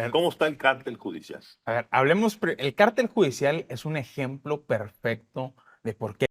ver, ¿Cómo está el cártel judicial? el cártel judicial es un ejemplo perfecto de por qué el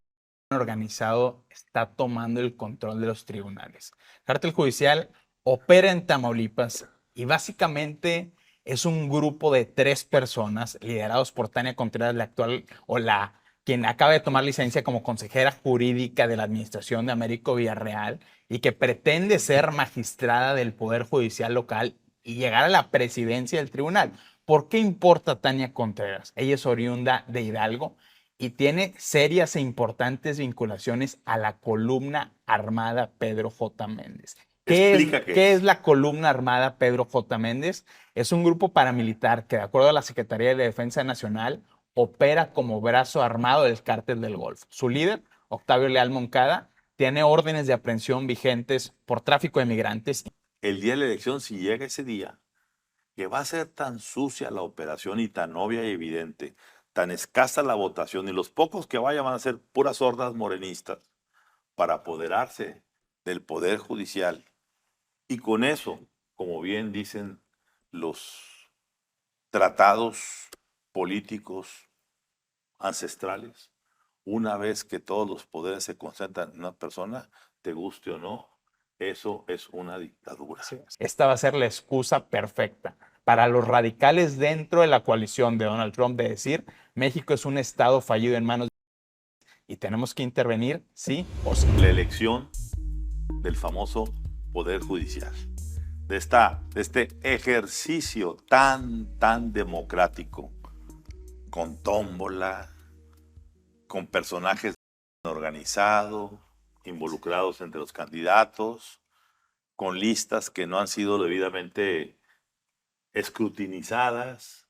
crimen organizado está tomando el control de los tribunales. El cártel judicial opera en Tamaulipas y básicamente es un grupo de 3 personas liderados por Tania Contreras, la actual o la quien acaba de tomar licencia como consejera jurídica de la administración de Américo Villarreal y que pretende ser magistrada del Poder Judicial local y llegar a la presidencia del tribunal. ¿Por qué importa Tania Contreras? Ella es oriunda de Hidalgo y tiene serias e importantes vinculaciones a la columna armada Pedro J. Méndez. Explica qué ¿Qué es es. la columna armada Pedro J. Méndez? Es un grupo paramilitar que, de acuerdo a la Secretaría de Defensa Nacional, opera como brazo armado del Cártel del Golfo. Su líder, Octavio Leal Moncada, tiene órdenes de aprehensión vigentes por tráfico de migrantes. El día de la elección, si llega ese día, que va a ser tan sucia la operación y tan obvia y evidente, tan escasa la votación y los pocos que vayan van a ser puras hordas morenistas para apoderarse del Poder Judicial. Y con eso, como bien dicen los tratados políticos ancestrales, una vez que todos los poderes se concentran en una persona, te guste o no, eso es una dictadura. Esta va a ser la excusa perfecta para los radicales dentro de la coalición de Donald Trump de decir México es un estado fallido en manos y tenemos que intervenir sí o sí. La elección del famoso Poder Judicial, de este ejercicio tan democrático, con tómbola, con personajes organizados, involucrados entre los candidatos, con listas que no han sido debidamente escrutinizadas,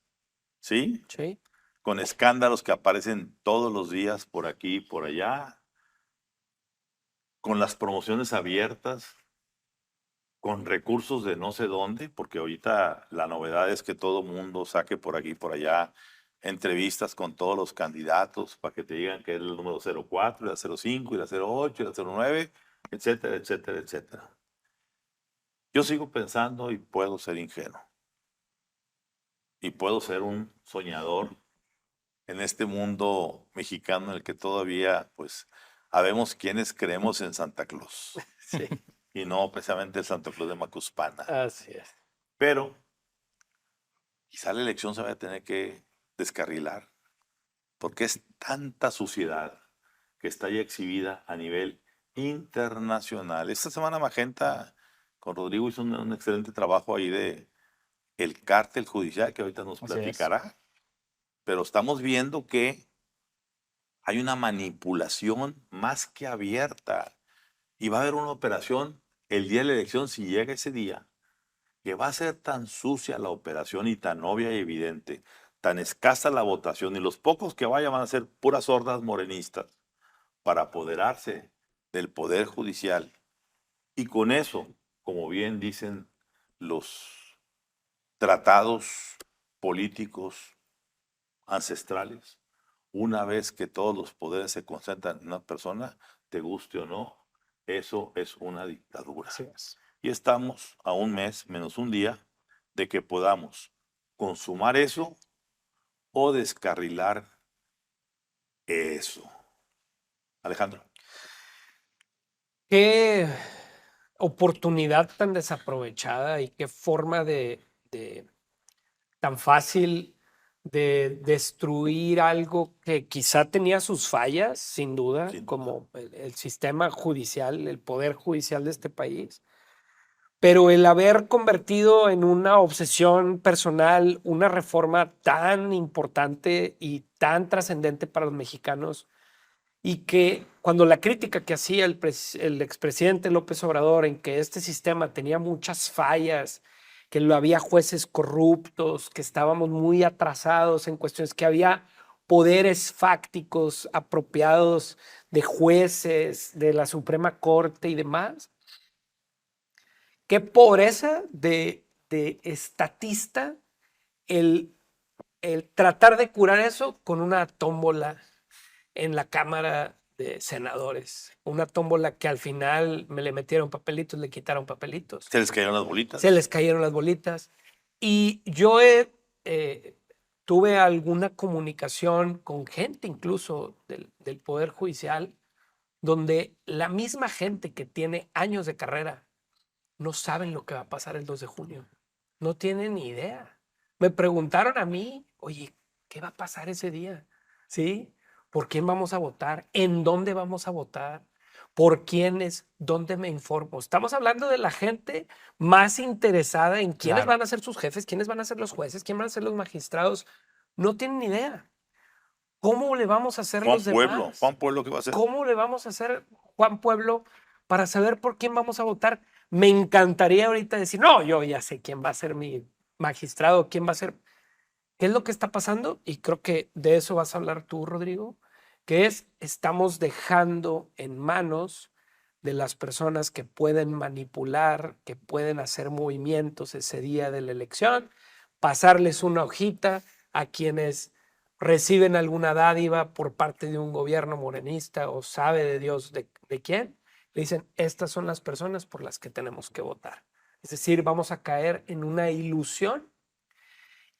¿sí? Sí. Con escándalos que aparecen todos los días por aquí y por allá, con las promociones abiertas, con recursos de no sé dónde, porque ahorita la novedad es que todo mundo saque por aquí y por allá entrevistas con todos los candidatos para que te digan que es el número 04, y la 05, y la 08, y la 09, etcétera, etcétera, etcétera. Yo sigo pensando y puedo ser ingenuo. Y puedo ser un soñador en este mundo mexicano en el que todavía, pues, habemos quienes creemos en Santa Claus. Sí, Y no precisamente el Santa Claus de Macuspana. así es. Pero quizá la elección se va a tener que descarrilar, porque es tanta suciedad que está ya exhibida a nivel internacional. Esta semana Magenta con Rodrigo hizo un excelente trabajo ahí de el cártel judicial que ahorita nos Así es. platicará, pero estamos viendo que hay una manipulación más que abierta y va a haber una operación el día de la elección, si llega ese día, que va a ser tan sucia la operación y tan obvia y evidente, tan escasa la votación y los pocos que vayan van a ser puras hordas morenistas para apoderarse del Poder Judicial. Y con eso, como bien dicen los tratados políticos ancestrales, una vez que todos los poderes se concentran en una persona, te guste o no, eso es una dictadura. Así es. Y estamos a un mes, menos un día, de que podamos consumar eso o descarrilar eso. Alejandro. Qué oportunidad tan desaprovechada y qué forma tan fácil de destruir algo que quizá tenía sus fallas, sin duda, Sin duda. como el sistema judicial, el poder judicial de este país. Pero el haber convertido en una obsesión personal una reforma tan importante y tan trascendente para los mexicanos, y que cuando la crítica que hacía el expresidente López Obrador en que este sistema tenía muchas fallas, que lo había jueces corruptos, que estábamos muy atrasados en cuestiones, que había poderes fácticos apropiados de jueces, de la Suprema Corte y demás. Qué pobreza de estatista el tratar de curar eso con una tómbola en la Cámara de Senadores. Una tómbola que al final me le metieron papelitos, le quitaron papelitos. Se les cayeron las bolitas. Se les cayeron las bolitas. Y yo tuve alguna comunicación con gente incluso del Poder Judicial, donde la misma gente que tiene años de carrera no saben lo que va a pasar el 2 de junio. No tienen ni idea. Me preguntaron a mí, oye, ¿qué va a pasar ese día? ¿Sí? ¿Por quién vamos a votar? ¿En dónde vamos a votar? ¿Por quiénes? ¿Dónde me informo? Estamos hablando de la gente más interesada en quiénes Claro. van a ser sus jefes, quiénes van a ser los jueces, quiénes van a ser los magistrados. No tienen ni idea. ¿Cómo le vamos a hacer los demás? Juan Pueblo, ¿qué va a hacer? ¿Cómo le vamos a hacer, Juan Pueblo, para saber por quién vamos a votar? Me encantaría ahorita decir, no, yo ya sé quién va a ser mi magistrado, quién va a ser. ¿Qué es lo que está pasando? Y creo que de eso vas a hablar tú, Rodrigo, que es, estamos dejando en manos de las personas que pueden manipular, que pueden hacer movimientos ese día de la elección, pasarles una hojita a quienes reciben alguna dádiva por parte de un gobierno morenista o sabe de Dios de quién, le dicen, estas son las personas por las que tenemos que votar. Es decir, vamos a caer en una ilusión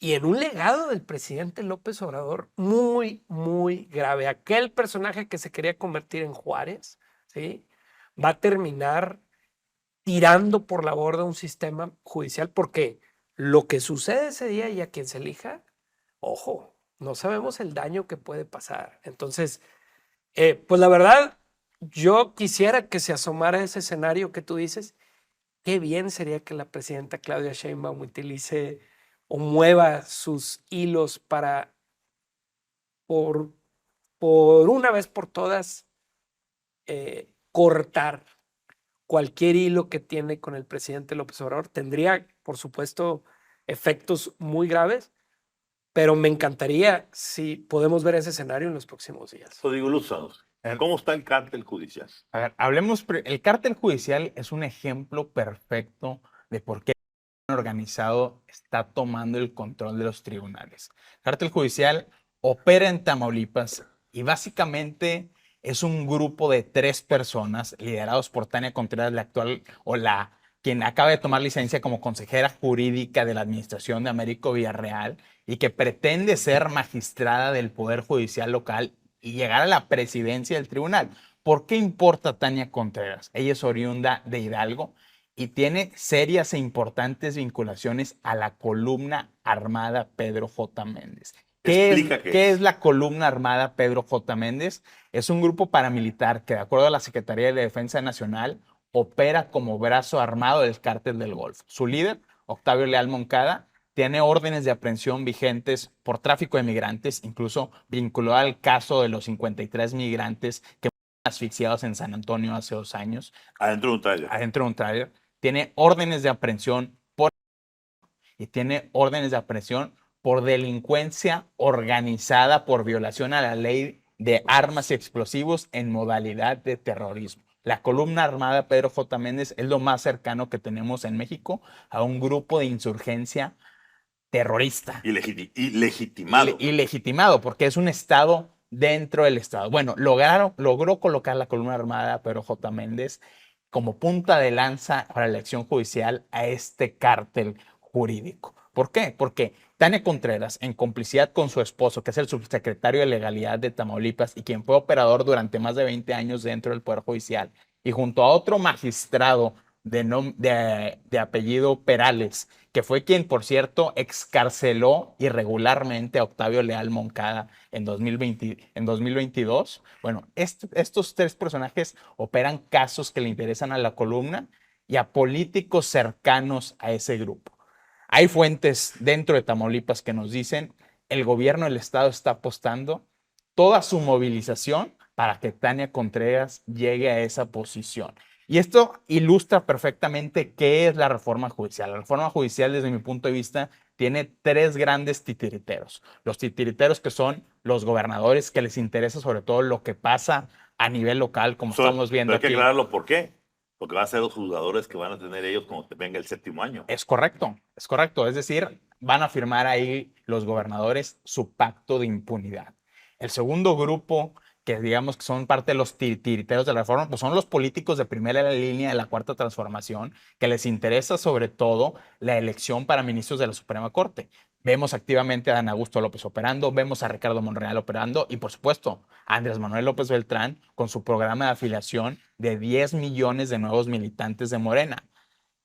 y en un legado del presidente López Obrador muy, muy grave. Aquel personaje que se quería convertir en Juárez, ¿sí? Va a terminar tirando por la borda un sistema judicial porque lo que sucede ese día y a quien se elija, ojo, no sabemos el daño que puede pasar. Entonces, pues la verdad, yo quisiera que se asomara ese escenario que tú dices. Qué bien sería que la presidenta Claudia Sheinbaum utilice o mueva sus hilos para, por, por una vez por todas, cortar cualquier hilo que tiene con el presidente López Obrador. Tendría, por supuesto, efectos muy graves, pero me encantaría si podemos ver ese escenario en los próximos días. Rodrigo Lúzanos, ¿cómo está el cártel judicial? A ver, hablemos, el cártel judicial es un ejemplo perfecto de por qué el crimen organizado está tomando el control de los tribunales. El cártel judicial opera en Tamaulipas y básicamente es un grupo de 3 personas liderados por Tania Contreras, la actual o la quien acaba de tomar licencia como consejera jurídica de la administración de Américo Villarreal y que pretende ser magistrada del Poder Judicial local y llegar a la presidencia del tribunal. ¿Por qué importa Tania Contreras? Ella es oriunda de Hidalgo y tiene serias e importantes vinculaciones a la columna armada Pedro J. Méndez. Explica ¿Qué es la columna armada Pedro J. Méndez? Es un grupo paramilitar que, de acuerdo a la Secretaría de la Defensa Nacional, opera como brazo armado del Cártel del Golfo. Su líder, Octavio Leal Moncada, tiene órdenes de aprehensión vigentes por tráfico de migrantes, incluso vinculado al caso de los 53 migrantes que asfixiados en San Antonio hace 2 años. Adentro de un tráiler. Adentro de un tráiler. Tiene órdenes de aprehensión y tiene órdenes de aprehensión por delincuencia organizada por violación a la ley de armas y explosivos en modalidad de terrorismo. La columna armada Pedro J. Méndez es lo más cercano que tenemos en México a un grupo de insurgencia terrorista. Ilegitimado. Ilegitimado, porque es un Estado dentro del Estado. Bueno, logró colocar la columna armada Pedro J. Méndez como punta de lanza para la acción judicial a este cártel jurídico. ¿Por qué? Porque Tania Contreras, en complicidad con su esposo, que es el subsecretario de Legalidad de Tamaulipas y quien fue operador durante más de 20 años dentro del Poder Judicial, y junto a otro magistrado de apellido Perales, que fue quien, por cierto, excarceló irregularmente a Octavio Leal Moncada en 2022. Bueno, estos 3 personajes operan casos que le interesan a la columna y a políticos cercanos a ese grupo. Hay fuentes dentro de Tamaulipas que nos dicen el gobierno del estado está apostando toda su movilización para que Tania Contreras llegue a esa posición. Y esto ilustra perfectamente qué es la reforma judicial. La reforma judicial, desde mi punto de vista, tiene 3 grandes titiriteros. Los titiriteros que son los gobernadores, que les interesa sobre todo lo que pasa a nivel local, como estamos viendo Pero hay que aquí. aclararlo, ¿por qué? Porque van a ser los juzgadores que van a tener ellos cuando venga el 7º año. Es correcto, es correcto. Es decir, van a firmar ahí los gobernadores su pacto de impunidad. El segundo grupo que digamos que son parte de los titiriteros de la reforma, pues son los políticos de primera línea de la Cuarta Transformación, que les interesa sobre todo la elección para ministros de la Suprema Corte. Vemos activamente a Dan Augusto López operando, vemos a Ricardo Monreal operando y por supuesto a Andrés Manuel López Beltrán con su programa de afiliación de 10 millones de nuevos militantes de Morena.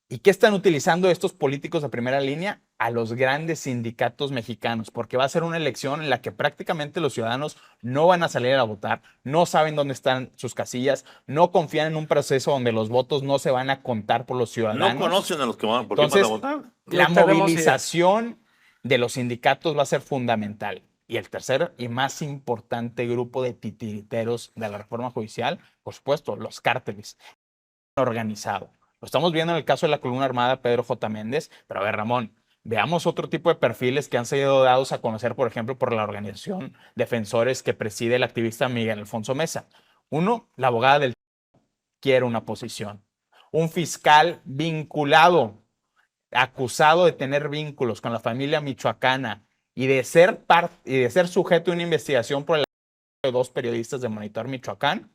¿Y qué están utilizando estos políticos de primera línea? A los grandes sindicatos mexicanos, porque va a ser una elección en la que prácticamente los ciudadanos no van a salir a votar, no saben dónde están sus casillas, no confían en un proceso donde los votos no se van a contar por los No ciudadanos. conocen a los que van, ¿por qué van a Entonces, votar? la No tenemos movilización de los sindicatos va a ser fundamental. Y el tercer y más importante grupo de titiriteros de la reforma judicial, por supuesto, los cárteles organizado. Lo estamos viendo en el caso de la columna armada Pedro J. Méndez, pero a ver, Ramón, veamos otro tipo de perfiles que han sido dados a conocer, por ejemplo, por la organización Defensores que preside el activista Miguel Alfonso Mesa. Uno, la abogada del quiere una posición. Un fiscal vinculado, acusado de tener vínculos con la familia michoacana y de ser sujeto a una investigación por el de dos periodistas de Monitor Michoacán,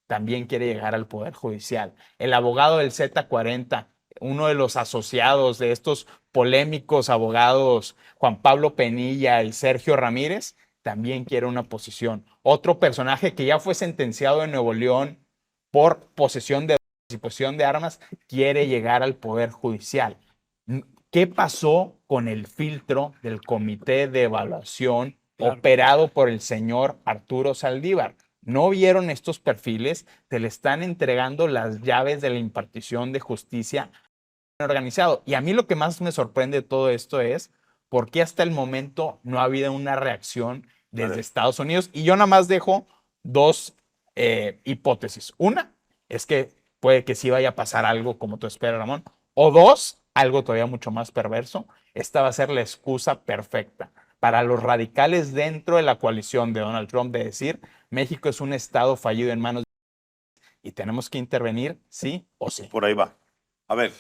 también quiere llegar al Poder Judicial. El abogado del Z40, uno de los asociados de estos polémicos abogados, Juan Pablo Penilla y Sergio Ramírez, también quiere una posición. Otro personaje que ya fue sentenciado en Nuevo León por posesión de armas, quiere llegar al Poder Judicial. ¿Qué pasó con el filtro del comité de evaluación operado por el señor Arturo Saldívar? ¿No vieron estos perfiles? Se le están entregando las llaves de la impartición de justicia organizado. Y a mí lo que más me sorprende de todo esto es por qué hasta el momento no ha habido una reacción desde Estados Unidos. Y yo nada más dejo dos hipótesis. Una es que puede que sí vaya a pasar algo como tú esperas, Ramón. O dos, algo todavía mucho más perverso. Esta va a ser la excusa perfecta para los radicales dentro de la coalición de Donald Trump de decir México es un estado fallido en manos y tenemos que intervenir sí o sí. Por ahí va. A ver,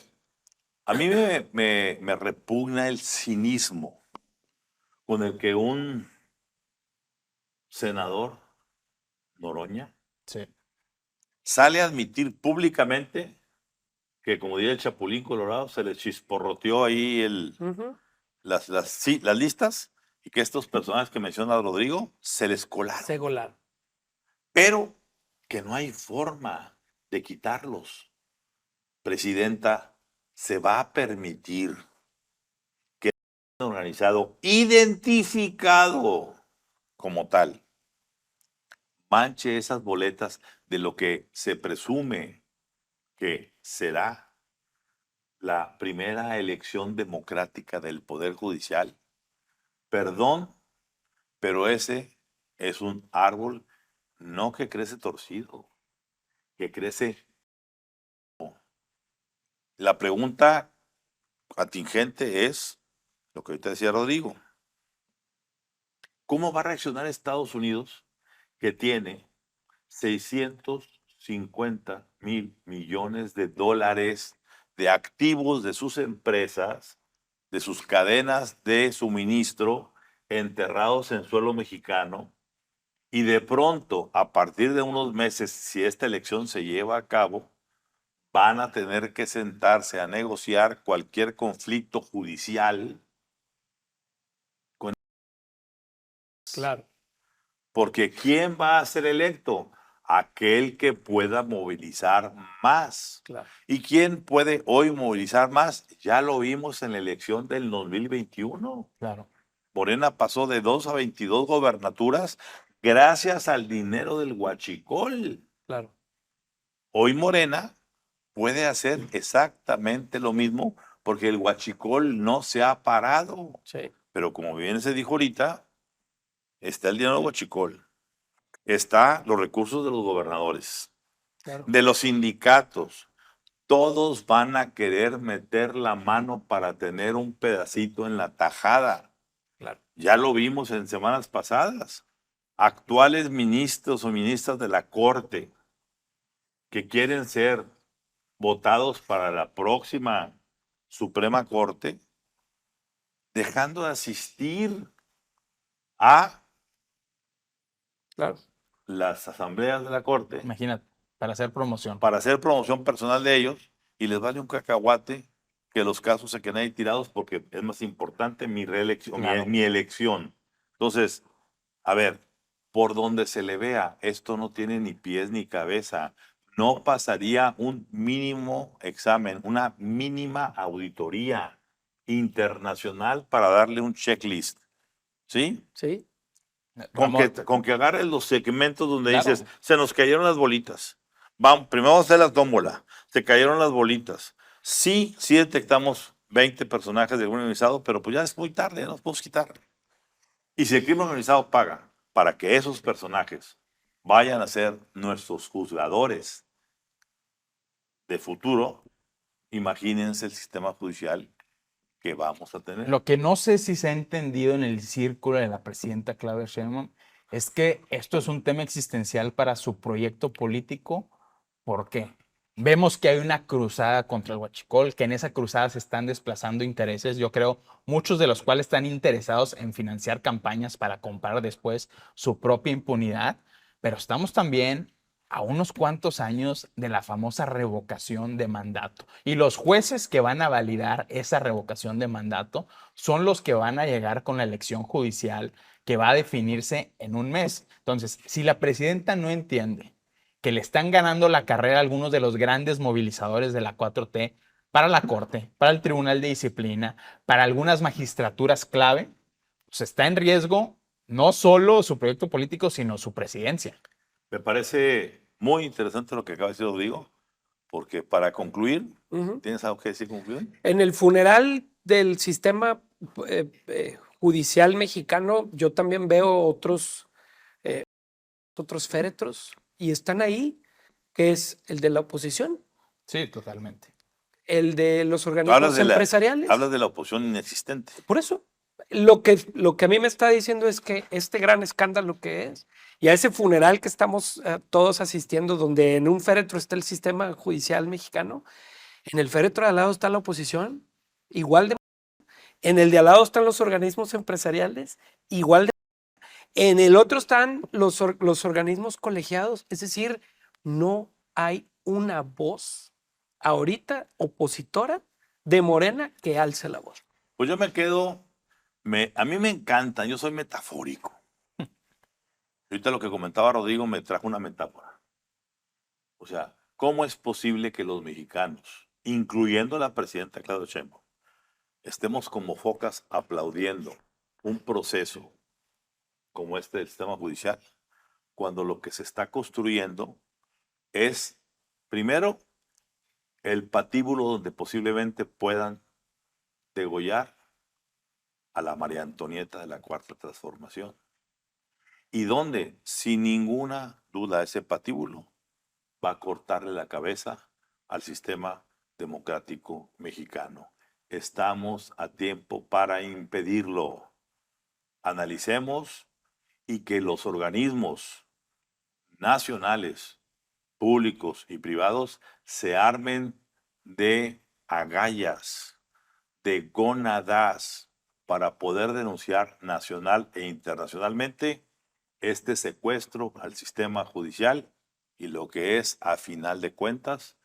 a mí me repugna el cinismo con el que un senador, Noroña, Sí. sale a admitir públicamente que, como diría el Chapulín Colorado, se le chisporroteó ahí las listas y que estos personajes que menciona Rodrigo se les colaron. Se colaron. Pero que no hay forma de quitarlos. Presidenta, se va a permitir que el organizado identificado como tal manche esas boletas de lo que se presume que será la primera elección democrática del Poder Judicial. Perdón, pero ese es un árbol no que crece torcido, que crece. La pregunta atingente es lo que ahorita decía Rodrigo. ¿Cómo va a reaccionar Estados Unidos, que tiene 650,000 millones de dólares de activos de sus empresas, de sus cadenas de suministro enterrados en suelo mexicano? Y de pronto, a partir de unos meses, si esta elección se lleva a cabo, van a tener que sentarse a negociar cualquier conflicto judicial con... Claro. Porque ¿quién va a ser electo? Aquel que pueda movilizar más. Claro. ¿Y quién puede hoy movilizar más? Ya lo vimos en la elección del 2021. Claro. Morena pasó de 2 a 22 gobernaturas gracias al dinero del huachicol. Claro. Hoy Morena puede hacer exactamente lo mismo porque el huachicol no se ha parado. Sí. Pero como bien se dijo ahorita, está el dinero del huachicol, está los recursos de los gobernadores, Claro. de los sindicatos. Todos van a querer meter la mano para tener un pedacito en la tajada. Claro. Ya lo vimos en semanas pasadas. Actuales ministros o ministras de la Corte que quieren ser votados para la próxima Suprema Corte, dejando de asistir a Claro. las asambleas de la Corte Imagínate, para hacer promoción. para hacer promoción personal de ellos y les vale un cacahuate que los casos se queden ahí tirados porque es más importante mi reelección, Claro. mi elección. Entonces, a ver, por donde se le vea, esto no tiene ni pies ni cabeza. No pasaría un mínimo examen, una mínima auditoría internacional para darle un checklist. ¿Sí? Sí. Ramón, Con que agarres los segmentos donde Claro. dices, se nos cayeron las bolitas. Vamos, primero vamos a hacer la tómbola. Se cayeron las bolitas. Sí, sí detectamos 20 personajes del crimen organizado, pero pues ya es muy tarde, nos podemos quitar. Y si el crimen organizado paga para que esos personajes vayan a ser nuestros juzgadores de futuro, imagínense el sistema judicial que vamos a tener. lo que no sé si se ha entendido en el círculo de la presidenta Claudia Sheinbaum es que esto es un tema existencial para su proyecto político. ¿Por qué? Vemos que hay una cruzada contra el huachicol, que en esa cruzada se están desplazando intereses, yo creo, muchos de los cuales están interesados en financiar campañas para comprar después su propia impunidad, pero estamos también a unos cuantos años de la famosa revocación de mandato. Y los jueces que van a validar esa revocación de mandato son los que van a llegar con la elección judicial que va a definirse en un mes. Entonces, si la presidenta no entiende que le están ganando la carrera a algunos de los grandes movilizadores de la 4T para la Corte, para el Tribunal de Disciplina, para algunas magistraturas clave, pues está en riesgo no solo su proyecto político, sino su presidencia. Me parece muy interesante lo que acaba de decir Rodrigo, porque para concluir, Ujú. ¿tienes algo que decir concluir? En el funeral del sistema judicial mexicano, yo también veo otros féretros y están ahí, que es el de la oposición, Sí, totalmente. el de los Tú organismos empresariales. hablas de la oposición inexistente. Por eso, lo que a mí me está diciendo es que este gran escándalo que es, y a ese funeral que estamos todos asistiendo, donde en un féretro está el sistema judicial mexicano, en el féretro de al lado está la oposición, igual de... En el de al lado están los organismos empresariales, igual de... En el otro están los organismos colegiados, es decir, no hay una voz ahorita opositora de Morena que alce la voz. Pues yo me quedo, a mí me encanta, yo soy metafórico. Ahorita lo que comentaba Rodrigo me trajo una metáfora. O sea, ¿cómo es posible que los mexicanos, incluyendo la presidenta Claudia Sheinbaum, estemos como focas aplaudiendo un proceso como este del sistema judicial, cuando lo que se está construyendo es, primero, el patíbulo donde posiblemente puedan degollar a la María Antonieta de la Cuarta Transformación? Y donde, sin ninguna duda, ese patíbulo va a cortarle la cabeza al sistema democrático mexicano. Estamos a tiempo para impedirlo. Analicemos y que los organismos nacionales, públicos y privados se armen de agallas, de gónadas, para poder denunciar nacional e internacionalmente este secuestro al sistema judicial y lo que es, a final de cuentas,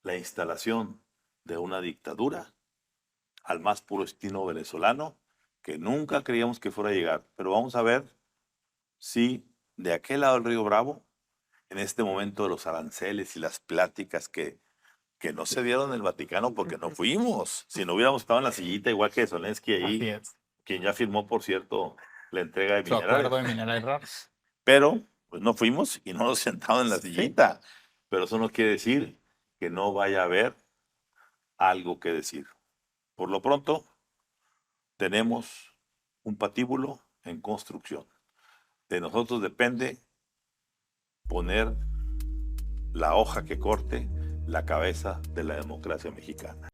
la instalación de una dictadura al más puro estilo venezolano que nunca creíamos que fuera a llegar. Pero vamos a ver si de aquel lado del Río Bravo, en este momento de los aranceles y las pláticas que no se dieron en el Vaticano porque no fuimos. Si no hubiéramos estado en la sillita igual que Zelensky Así ahí, es. quien ya firmó, por cierto, la entrega de Su acuerdo de minerales. minerales raros. Pero pues no fuimos y no nos sentamos en la Sí. sillita. Pero eso no quiere decir que no vaya a haber algo que decir. Por lo pronto, tenemos un patíbulo en construcción. De nosotros depende poner la hoja que corte la cabeza de la democracia mexicana.